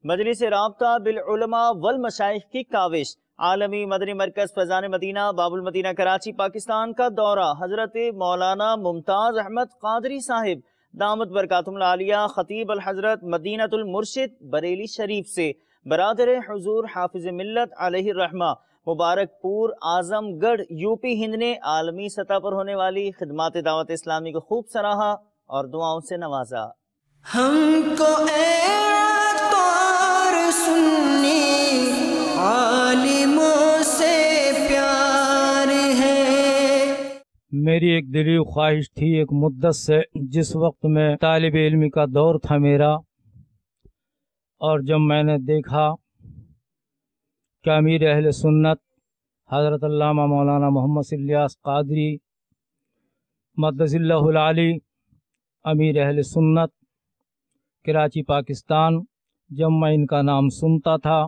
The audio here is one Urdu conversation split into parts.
مجلس رابطہ بالعلماء والمشائخ کی کاوش، عالمی مدنی مرکز فیضان مدینہ باب المدینہ کراچی پاکستان کا دورہ، حضرت مولانا ممتاز احمد قادری صاحب دامت برکاتہم العالیہ خطیب الحضرت مدینہ المرشد بریلی شریف سے برادر حضور حافظ ملت علیہ الرحمہ مبارک پور اعظم گڑھ یو پی ہند نے عالمی سطح پر ہونے والی خدمات دعوت اسلامی کو خوب سراہا اور دعاؤں سے نوازا۔ ہم کو اے عطار سنی عالموں سے پیار ہے۔ میری ایک دلی خواہش تھی ایک مدت سے، جس وقت میں طالب علمی کا دور تھا میرا، اور جب میں نے دیکھا کہ امیر اہل سنت حضرت علامہ مولانا محمد الیاس قادری مقدس اللہ العالی امیر اہل سنت کراچی پاکستان، جب میں ان کا نام سنتا تھا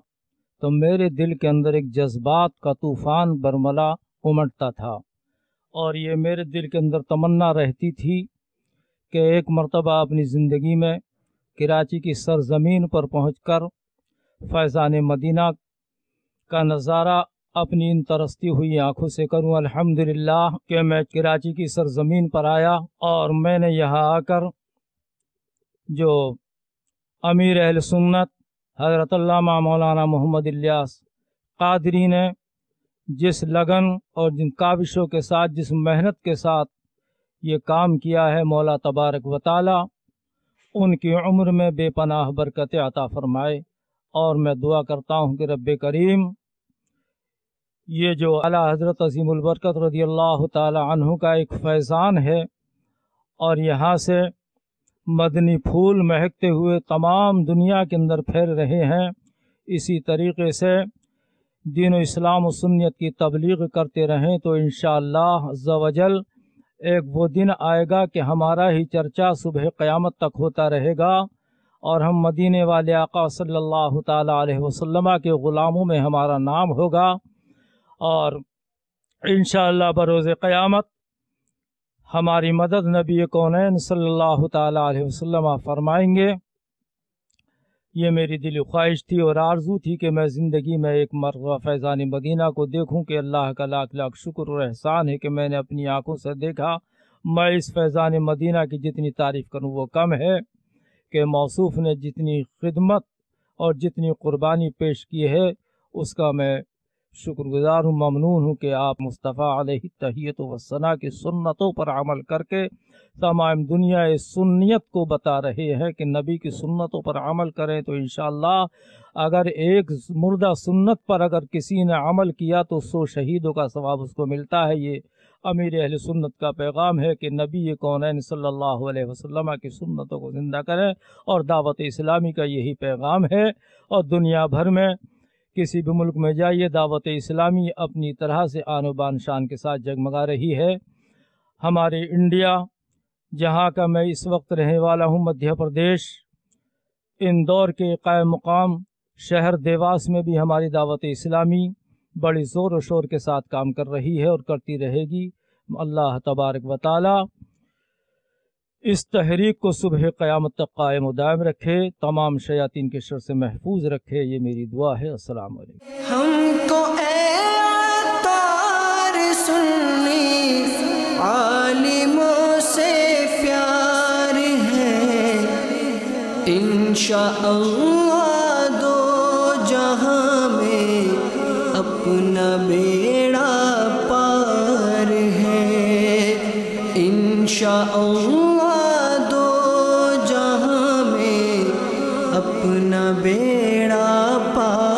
تو میرے دل کے اندر ایک جذبات کا طوفان برملا امٹتا تھا، اور یہ میرے دل کے اندر تمنا رہتی تھی کہ ایک مرتبہ اپنی زندگی میں کراچی کی سرزمین پر پہنچ کر فیضان مدینہ کا نظارہ اپنی ان ترستی ہوئی آنکھوں سے کروں۔ الحمدللہ کہ میں کراچی کی سرزمین پر آیا، اور میں نے یہاں آ کر جو امیر اہل سنت حضرت علامہ مولانا محمد الیاس قادری نے جس لگن اور جن کاوشوں کے ساتھ، جس محنت کے ساتھ یہ کام کیا ہے، مولا تبارک و تعالی ان کی عمر میں بے پناہ برکت عطا فرمائے۔ اور میں دعا کرتا ہوں کہ رب کریم یہ جو اعلیٰ حضرت عظیم البرکت رضی اللہ تعالی عنہ کا ایک فیضان ہے، اور یہاں سے مدنی پھول مہکتے ہوئے تمام دنیا کے اندر پھیل رہے ہیں، اسی طریقے سے دین و اسلام و سنت کی تبلیغ کرتے رہیں تو انشاءاللہ عز و جل ایک وہ دن آئے گا کہ ہمارا ہی چرچا صبح قیامت تک ہوتا رہے گا، اور ہم مدینے والے آقا صلی اللہ تعالی علیہ وسلم کے غلاموں میں ہمارا نام ہوگا، اور انشاءاللہ بروز قیامت ہماری مدد نبی کونین صلی اللہ تعالی علیہ وسلم فرمائیں گے۔ یہ میری دلی خواہش تھی اور آرزو تھی کہ میں زندگی میں ایک مرتبہ فیضان مدینہ کو دیکھوں، کہ اللہ کا لاکھ لاکھ شکر اور احسان ہے کہ میں نے اپنی آنکھوں سے دیکھا۔ میں اس فیضان مدینہ کی جتنی تعریف کروں وہ کم ہے، کہ موصوف نے جتنی خدمت اور جتنی قربانی پیش کی ہے اس کا میں شکر گزار ہوں، ممنون ہوں کہ آپ مصطفیٰ علیہ تحیت و ثنا کی سنتوں پر عمل کر کے تمام دنیا سنیت کو بتا رہے ہیں کہ نبی کی سنتوں پر عمل کریں تو انشاءاللہ اگر ایک مردہ سنت پر اگر کسی نے عمل کیا تو 100 شہیدوں کا ثواب اس کو ملتا ہے۔ یہ امیر اہل سنت کا پیغام ہے کہ نبی کونین صلی اللہ علیہ وسلم کی سنتوں کو زندہ کریں، اور دعوت اسلامی کا یہی پیغام ہے۔ اور دنیا بھر میں کسی بھی ملک میں جائیے، دعوت اسلامی اپنی طرح سے آن و بان شان کے ساتھ جگمگا رہی ہے۔ ہمارے انڈیا جہاں کا میں اس وقت رہنے والا ہوں، مدھیہ پردیش، اندور کے قائم مقام شہر دیواس میں بھی ہماری دعوت اسلامی بڑی زور و شور کے ساتھ کام کر رہی ہے اور کرتی رہے گی۔ اللہ تبارک و تعالی اس تحریک کو صبح قیامت تک قائم و دائم رکھے، تمام شیاطین کے شر سے محفوظ رکھے، یہ میری دعا ہے۔ السلام علیکم۔ ہم کو اے عطار سنی عالموں سے پیار ہے، انشاءاللہ دو جہاں میں اپنا بیڑا پار ہے، انشاءاللہ دو جہاں میں اپنا بیڑا پار